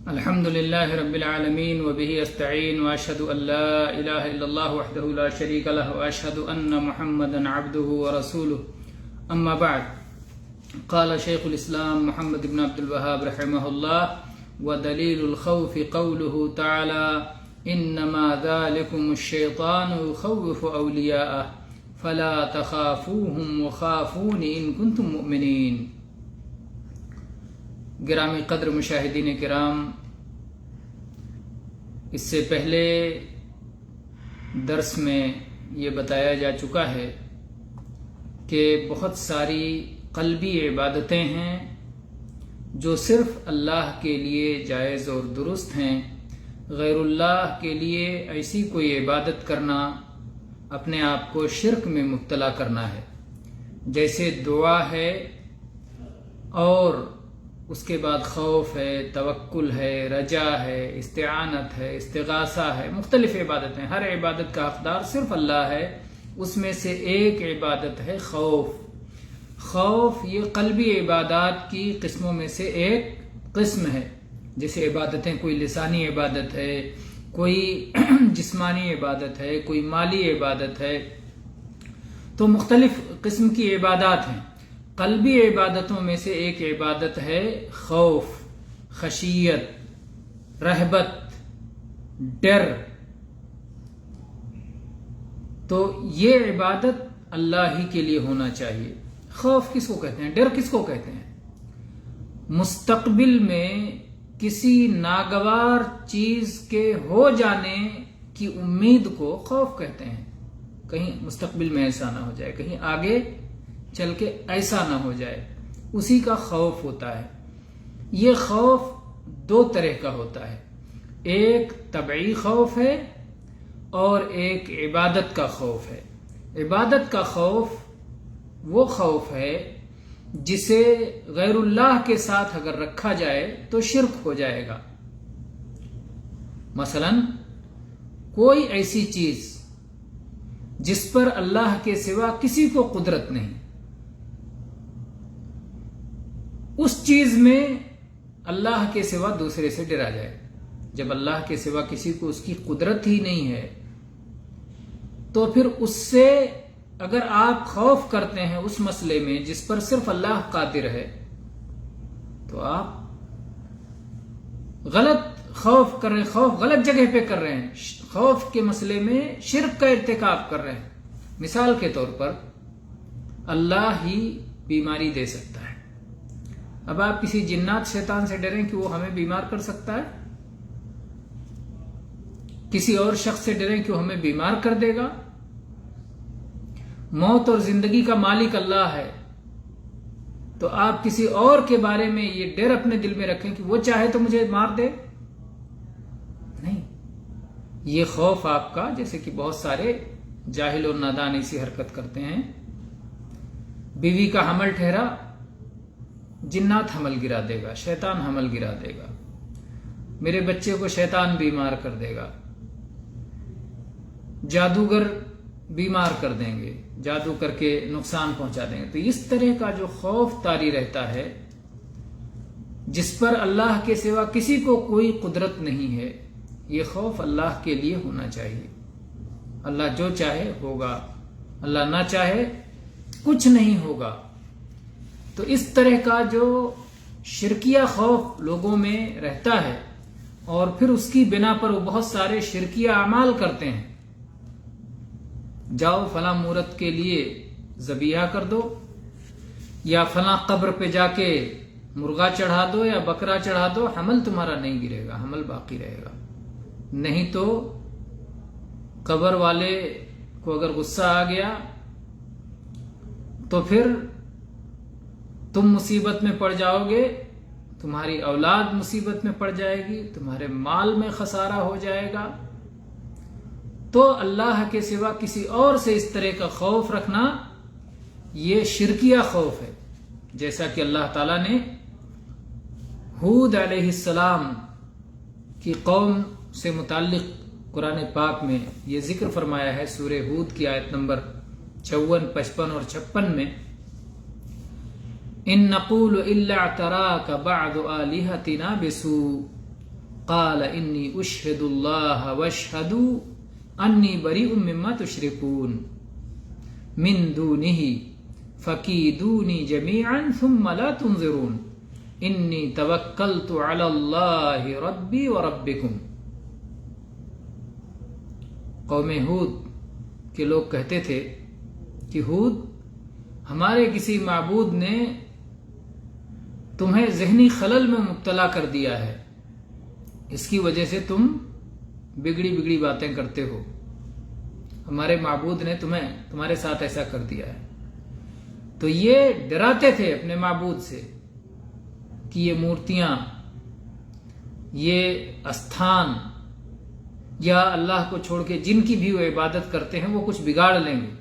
الحمد لله رب العالمين وبه استعين واشهد ان لا اله الا الله وحده لا شريك له واشهد ان محمدا عبده ورسوله اما بعد. قال شيخ الاسلام محمد بن عبد الوهاب رحمه الله: ودليل الخوف قوله تعالى: انما ذلكم الشيطان يخوف اولياءه فلا تخافوهم وخافون ان كنتم مؤمنين. گرامی قدر مشاہدین کرام، اس سے پہلے درس میں یہ بتایا جا چکا ہے کہ بہت ساری قلبی عبادتیں ہیں جو صرف اللہ کے لیے جائز اور درست ہیں. غیر اللہ کے لیے ایسی کوئی عبادت کرنا اپنے آپ کو شرک میں مبتلا کرنا ہے، جیسے دعا ہے اور اس کے بعد خوف ہے، توکل ہے، رجا ہے، استعانت ہے، استغاثہ ہے، مختلف عبادتیں. ہر عبادت کا حقدار صرف اللہ ہے. اس میں سے ایک عبادت ہے خوف. خوف یہ قلبی عبادات کی قسموں میں سے ایک قسم ہے. جیسے عبادتیں کوئی لسانی عبادت ہے، کوئی جسمانی عبادت ہے، کوئی مالی عبادت ہے، تو مختلف قسم کی عبادات ہیں. قلبی عبادتوں میں سے ایک عبادت ہے خوف، خشیت، رہبت، ڈر. تو یہ عبادت اللہ ہی کے لیے ہونا چاہیے. خوف کس کو کہتے ہیں؟ ڈر کس کو کہتے ہیں؟ مستقبل میں کسی ناگوار چیز کے ہو جانے کی امید کو خوف کہتے ہیں. کہیں مستقبل میں ایسا نہ ہو جائے، کہیں آگے چل کے ایسا نہ ہو جائے، اسی کا خوف ہوتا ہے. یہ خوف دو طرح کا ہوتا ہے. ایک طبعی خوف ہے اور ایک عبادت کا خوف ہے. عبادت کا خوف وہ خوف ہے جسے غیر اللہ کے ساتھ اگر رکھا جائے تو شرک ہو جائے گا. مثلا کوئی ایسی چیز جس پر اللہ کے سوا کسی کو قدرت نہیں، اس چیز میں اللہ کے سوا دوسرے سے ڈرا جائے. جب اللہ کے سوا کسی کو اس کی قدرت ہی نہیں ہے تو پھر اس سے اگر آپ خوف کرتے ہیں اس مسئلے میں جس پر صرف اللہ قادر ہے، تو آپ غلط خوف کر رہے ہیں، خوف غلط جگہ پہ کر رہے ہیں، خوف کے مسئلے میں شرک کا ارتکاب کر رہے ہیں. مثال کے طور پر اللہ ہی بیماری دے سکتا ہے. اب آپ کسی جنات شیطان سے ڈریں کہ وہ ہمیں بیمار کر سکتا ہے؟ کسی اور شخص سے ڈریں کہ وہ ہمیں بیمار کر دے گا؟ موت اور زندگی کا مالک اللہ ہے، تو آپ کسی اور کے بارے میں یہ ڈر اپنے دل میں رکھیں کہ وہ چاہے تو مجھے مار دے؟ نہیں. یہ خوف آپ کا، جیسے کہ بہت سارے جاہل اور نادان ایسی حرکت کرتے ہیں. بیوی کا حمل ٹھہرا، جنات حمل گرا دے گا، شیطان حمل گرا دے گا، میرے بچے کو شیطان بیمار کر دے گا، جادوگر بیمار کر دیں گے، جادو کر کے نقصان پہنچا دیں گے. تو اس طرح کا جو خوف طاری رہتا ہے جس پر اللہ کے سوا کسی کو کوئی قدرت نہیں ہے، یہ خوف اللہ کے لیے ہونا چاہیے. اللہ جو چاہے ہوگا، اللہ نہ چاہے کچھ نہیں ہوگا. تو اس طرح کا جو شرکیہ خوف لوگوں میں رہتا ہے اور پھر اس کی بنا پر وہ بہت سارے شرکیہ اعمال کرتے ہیں. جاؤ فلاں مورت کے لیے ذبیحہ کر دو، یا فلاں قبر پہ جا کے مرغا چڑھا دو یا بکرا چڑھا دو، حمل تمہارا نہیں گرے گا، حمل باقی رہے گا. نہیں تو قبر والے کو اگر غصہ آ گیا تو پھر تم مصیبت میں پڑ جاؤ گے، تمہاری اولاد مصیبت میں پڑ جائے گی، تمہارے مال میں خسارہ ہو جائے گا. تو اللہ کے سوا کسی اور سے اس طرح کا خوف رکھنا یہ شرکیہ خوف ہے. جیسا کہ اللہ تعالیٰ نے ہود علیہ السلام کی قوم سے متعلق قرآن پاک میں یہ ذکر فرمایا ہے. سورہ ہود کی آیت نمبر 54، 55 اور 56 میں ان نقول الا اعتراك بعض آلهتنا بسوء قال انی اشہد اللہ واشہدوا انی بریء مما تشرکون من دونہ فکیدونی جمیعا ثم لا تنظرون انی توکلت علی اللہ ربی وربکم۔ قوم ہود کے لوگ کہتے تھے کہ ہود، ہمارے کسی معبود نے تمہیں ذہنی خلل میں مبتلا کر دیا ہے، اس کی وجہ سے تم بگڑی بگڑی باتیں کرتے ہو، ہمارے معبود نے تمہارے ساتھ ایسا کر دیا ہے۔ تو یہ ڈراتے تھے اپنے معبود سے کہ یہ مورتیاں، یہ استھان یا اللہ کو چھوڑ کے جن کی بھی وہ عبادت کرتے ہیں وہ کچھ بگاڑ لیں گے،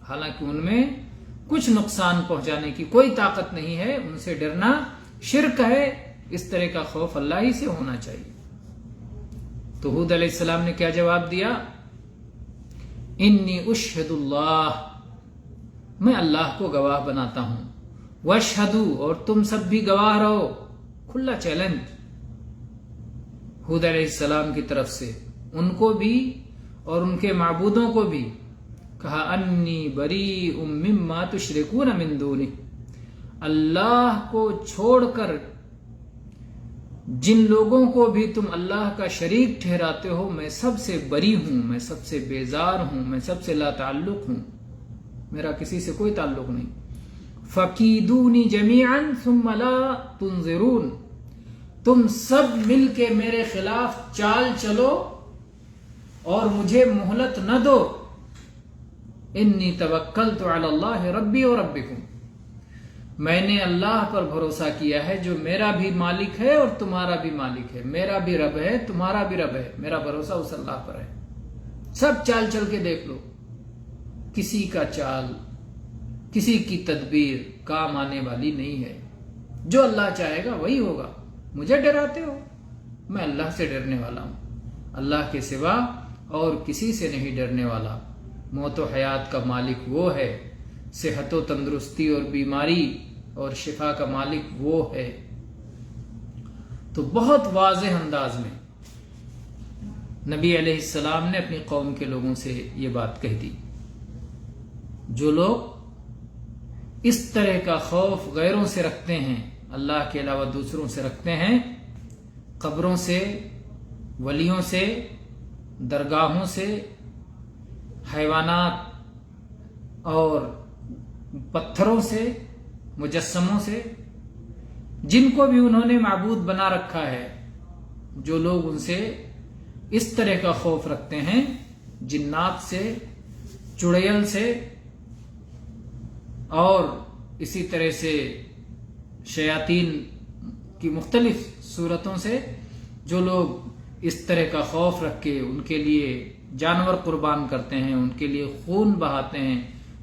حالانکہ ان میں کچھ نقصان پہنچانے کی کوئی طاقت نہیں ہے۔ ان سے ڈرنا شرک ہے، اس طرح کا خوف اللہ ہی سے ہونا چاہیے۔ تو ہود علیہ السلام نے کیا جواب دیا؟ انی اشہد اللہ، میں اللہ کو گواہ بناتا ہوں، واشہدوا، اور تم سب بھی گواہ رہو۔ کھلا چیلنج ہود علیہ السلام کی طرف سے ان کو بھی اور ان کے معبودوں کو بھی کہا انی بریء مما تشرکون من دونہ، اللہ کو چھوڑ کر جن لوگوں کو بھی تم اللہ کا شریک ٹھہراتے ہو میں سب سے بری ہوں، میں سب سے بیزار ہوں، میں سب سے لا تعلق ہوں، میرا کسی سے کوئی تعلق نہیں۔ فَكِيدُونِ جَمِيعًا ثُمَّ لَا تُنظِرُونَ، تم سب مل کے میرے خلاف چال چلو اور مجھے مہلت نہ دو۔ انی توکلت علی اللہ ربی و ربکم، میں نے اللہ پر بھروسہ کیا ہے جو میرا بھی مالک ہے اور تمہارا بھی مالک ہے، میرا بھی رب ہے تمہارا بھی رب ہے، میرا بھروسہ اس اللہ پر ہے۔ سب چال چل کے دیکھ لو، کسی کا چال، کسی کی تدبیر کام آنے والی نہیں ہے، جو اللہ چاہے گا وہی ہوگا۔ مجھے ڈراتے ہو، میں اللہ سے ڈرنے والا ہوں، اللہ کے سوا اور کسی سے نہیں ڈرنے والا۔ موت و حیات کا مالک وہ ہے، صحت و تندرستی اور بیماری اور شفا کا مالک وہ ہے۔ تو بہت واضح انداز میں نبی علیہ السلام نے اپنی قوم کے لوگوں سے یہ بات کہہ دی۔ جو لوگ اس طرح کا خوف غیروں سے رکھتے ہیں، اللہ کے علاوہ دوسروں سے رکھتے ہیں، قبروں سے، ولیوں سے، درگاہوں سے، حیوانات اور پتھروں سے، مجسموں سے، جن کو بھی انہوں نے معبود بنا رکھا ہے، جو لوگ ان سے اس طرح کا خوف رکھتے ہیں، جنات سے، چڑیل سے اور اسی طرح سے شیاطین کی مختلف صورتوں سے، جو لوگ اس طرح کا خوف رکھ کے ان کے لیے جانور قربان کرتے ہیں، ان کے لیے خون بہاتے ہیں،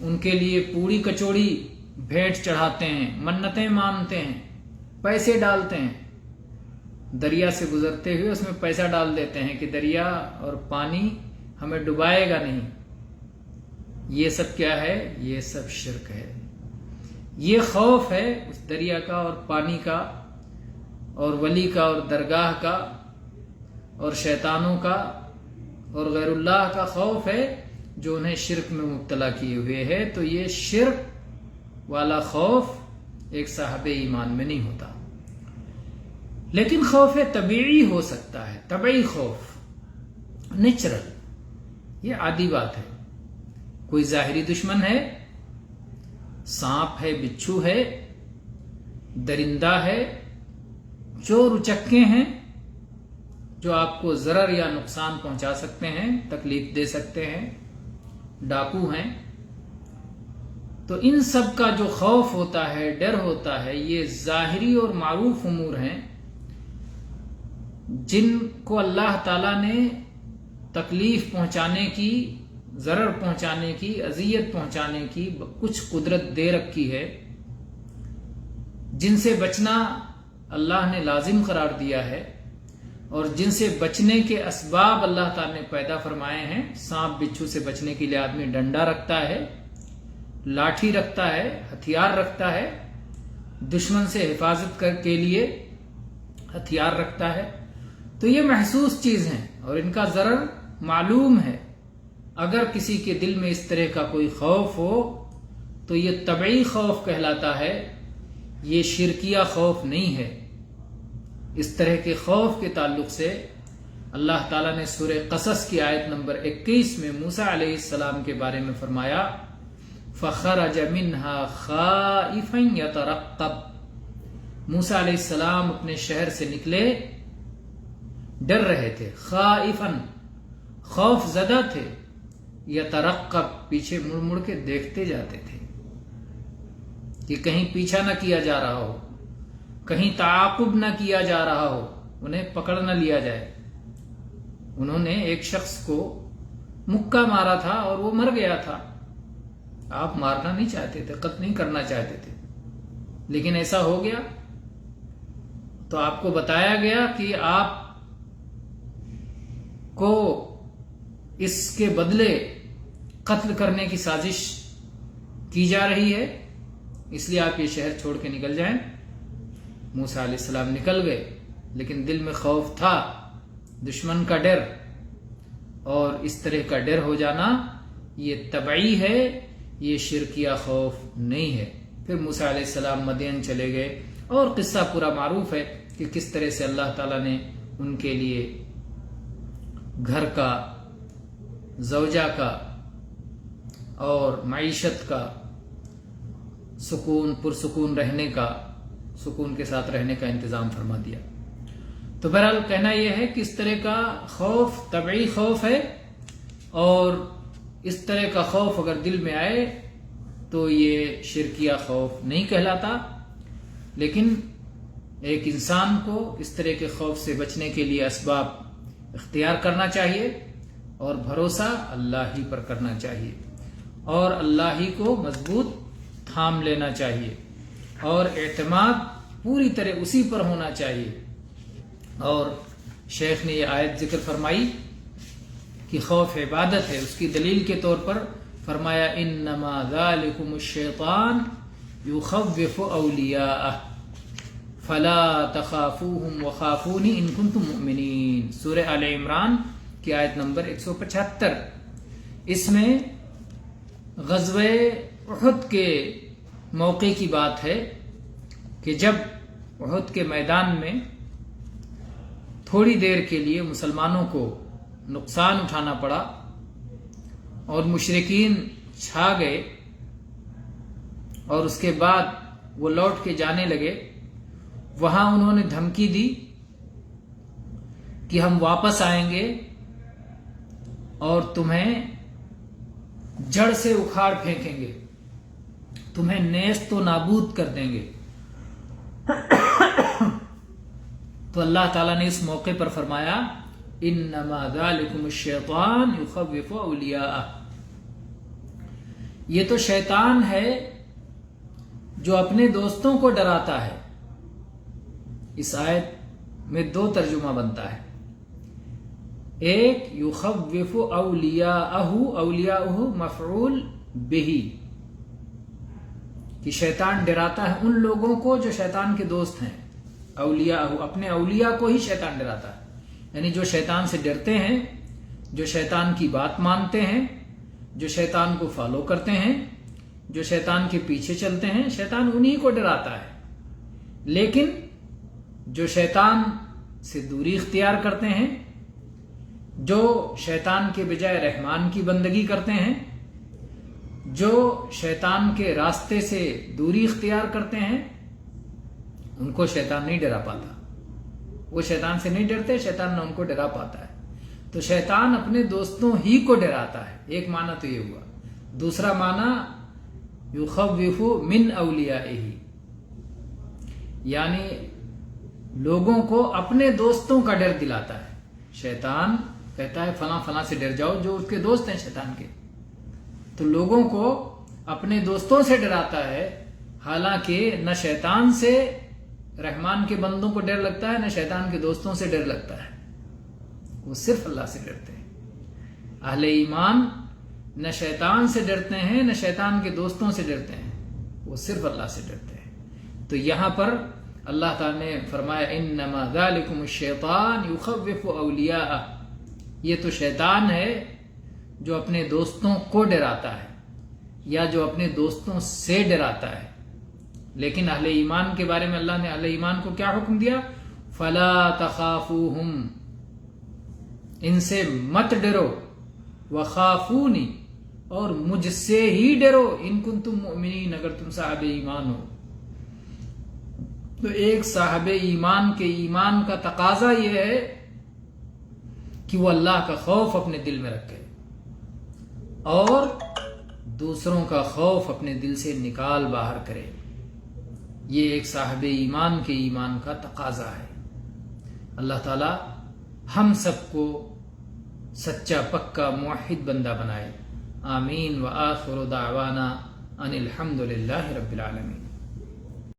ان کے لیے پوڑی کچوڑی بھینٹ چڑھاتے ہیں، منتیں مانتے ہیں، پیسے ڈالتے ہیں، دریا سے گزرتے ہوئے اس میں پیسہ ڈال دیتے ہیں کہ دریا اور پانی ہمیں ڈبائے گا نہیں۔ یہ سب کیا ہے؟ یہ سب شرک ہے۔ یہ خوف ہے اس دریا کا اور پانی کا اور ولی کا اور درگاہ کا اور شیطانوں کا اور غیر اللہ کا خوف ہے جو انہیں شرک میں مبتلا کیے ہوئے ہے۔ تو یہ شرک والا خوف ایک صاحب ایمان میں نہیں ہوتا، لیکن خوف طبیعی ہو سکتا ہے، طبعی خوف، نیچرل، یہ عادی بات ہے۔ کوئی ظاہری دشمن ہے، سانپ ہے، بچھو ہے، درندہ ہے، چور اچکے ہیں جو آپ کو ضرر یا نقصان پہنچا سکتے ہیں، تکلیف دے سکتے ہیں، ڈاکو ہیں، تو ان سب کا جو خوف ہوتا ہے، ڈر ہوتا ہے، یہ ظاہری اور معروف امور ہیں جن کو اللہ تعالیٰ نے تکلیف پہنچانے کی، ضرر پہنچانے کی، اذیت پہنچانے کی کچھ قدرت دے رکھی ہے، جن سے بچنا اللہ نے لازم قرار دیا ہے، اور جن سے بچنے کے اسباب اللہ تعالیٰ نے پیدا فرمائے ہیں۔ سانپ بچھو سے بچنے کے لیے آدمی ڈنڈا رکھتا ہے، لاٹھی رکھتا ہے، ہتھیار رکھتا ہے، دشمن سے حفاظت کے لیے ہتھیار رکھتا ہے، تو یہ محسوس چیز ہیں اور ان کا ضرر معلوم ہے۔ اگر کسی کے دل میں اس طرح کا کوئی خوف ہو تو یہ طبعی خوف کہلاتا ہے، یہ شرکیہ خوف نہیں ہے۔ اس طرح کے خوف کے تعلق سے اللہ تعالیٰ نے سورہ قصص کی آیت نمبر 21 میں موسیٰ علیہ السلام کے بارے میں فرمایا فَخَرَجَ مِنْهَا خَائِفًا يَتَرَقَّبُ، موسیٰ علیہ السلام اپنے شہر سے نکلے ڈر رہے تھے، خائفاً خوف زدہ تھے، یترقب پیچھے مڑ مڑ کے دیکھتے جاتے تھے کہ کہیں پیچھا نہ کیا جا رہا ہو، کہیں تعاقب نہ کیا جا رہا ہو، انہیں پکڑ نہ لیا جائے۔ انہوں نے ایک شخص کو مکہ مارا تھا اور وہ مر گیا تھا، آپ مارنا نہیں چاہتے تھے، قتل نہیں کرنا چاہتے تھے، لیکن ایسا ہو گیا تو آپ کو بتایا گیا کہ آپ کو اس کے بدلے قتل کرنے کی سازش کی جا رہی ہے، اس لیے آپ یہ شہر چھوڑ کے نکل جائیں۔ موسیٰ علیہ السلام نکل گئے، لیکن دل میں خوف تھا، دشمن کا ڈر، اور اس طرح کا ڈر ہو جانا یہ طبعی ہے، یہ شرکیہ خوف نہیں ہے۔ پھر موسیٰ علیہ السلام مدین چلے گئے اور قصہ پورا معروف ہے کہ کس طرح سے اللہ تعالیٰ نے ان کے لیے گھر کا، زوجہ کا اور معیشت کا، سکون پرسکون رہنے کا، سکون کے ساتھ رہنے کا انتظام فرما دیا۔ تو بہرحال کہنا یہ ہے کہ اس طرح کا خوف طبعی خوف ہے، اور اس طرح کا خوف اگر دل میں آئے تو یہ شرکیہ خوف نہیں کہلاتا، لیکن ایک انسان کو اس طرح کے خوف سے بچنے کے لیے اسباب اختیار کرنا چاہیے اور بھروسہ اللہ ہی پر کرنا چاہیے اور اللہ ہی کو مضبوط تھام لینا چاہیے اور اعتماد پوری طرح اسی پر ہونا چاہیے۔ اور شیخ نے یہ آیت ذکر فرمائی کہ خوف عبادت ہے، اس کی دلیل کے طور پر فرمایا انما ذالکم الشیطان یخوف اولیاءہ فلا تخافوہم وخافونی ان کنتم مؤمنین، سورہ آل عمران کی آیت نمبر 175۔ اس میں غزوہ احد کے موقع کی بات ہے کہ جب احد کے میدان میں تھوڑی دیر کے لیے مسلمانوں کو نقصان اٹھانا پڑا اور مشرکین چھا گئے، اور اس کے بعد وہ لوٹ کے جانے لگے، وہاں انہوں نے دھمکی دی کہ ہم واپس آئیں گے اور تمہیں جڑ سے اکھاڑ پھینکیں گے، تمہیں نیست و نابود کر دیں گے۔ تو اللہ تعالیٰ نے اس موقع پر فرمایا انما ذالکم الشیطان یخوف اولیاءہ، یہ تو شیطان ہے جو اپنے دوستوں کو ڈراتا ہے۔ اس آیت میں دو ترجمہ بنتا ہے، ایک یخوف اولیاءہ، اولیاءہ مفعول بہ، کہ شیطان ڈراتا ہے ان لوگوں کو جو شیطان کے دوست ہیں، اولیاء اپنے اولیاء کو ہی شیطان ڈراتا ہے، یعنی جو شیطان سے ڈرتے ہیں، جو شیطان کی بات مانتے ہیں، جو شیطان کو فالو کرتے ہیں، جو شیطان کے پیچھے چلتے ہیں، شیطان انہی کو ڈراتا ہے۔ لیکن جو شیطان سے دوری اختیار کرتے ہیں، جو شیطان کے بجائے رحمان کی بندگی کرتے ہیں، جو شیطان کے راستے سے دوری اختیار کرتے ہیں، ان کو شیطان نہیں ڈرا پاتا، وہ شیطان سے نہیں ڈرتے، شیطان نہ ان کو ڈرا پاتا ہے۔ تو شیطان اپنے دوستوں ہی کو ڈراتا ہے، ایک معنی تو یہ ہوا۔ دوسرا معنی یخوف من اولیائہ، یعنی لوگوں کو اپنے دوستوں کا ڈر دلاتا ہے۔ شیطان کہتا ہے فلاں فلاں سے ڈر جاؤ، جو اس کے دوست ہیں شیطان کے، تو لوگوں کو اپنے دوستوں سے ڈراتا ہے، حالانکہ نہ شیطان سے رحمان کے بندوں کو ڈر لگتا ہے، نہ شیطان کے دوستوں سے ڈر لگتا ہے، وہ صرف اللہ سے ڈرتے ہیں۔ اہل ایمان نہ شیطان سے ڈرتے ہیں، نہ شیطان کے دوستوں سے ڈرتے ہیں، وہ صرف اللہ سے ڈرتے ہیں۔ تو یہاں پر اللہ تعالیٰ نے فرمایا انما ذالکم الشیطان یخوف اولیاءہ، یہ تو شیطان ہے جو اپنے دوستوں کو ڈراتا ہے یا جو اپنے دوستوں سے ڈراتا ہے. لیکن اہل ایمان کے بارے میں اللہ نے اہل ایمان کو کیا حکم دیا؟ فلا تخافوہم، ان سے مت ڈرو، وخافونی، اور مجھ سے ہی ڈرو، ان کنتم مؤمنین، اگر تم صاحب ایمان ہو. تو ایک صاحب ایمان کے ایمان کا تقاضا یہ ہے کہ وہ اللہ کا خوف اپنے دل میں رکھے اور دوسروں کا خوف اپنے دل سے نکال باہر کرے. یہ ایک صاحب ایمان کے ایمان کا تقاضا ہے. اللہ تعالی ہم سب کو سچا پکا موحد بندہ بنائے. آمین. وآخر دعوانا ان الحمد للہ رب العالمین.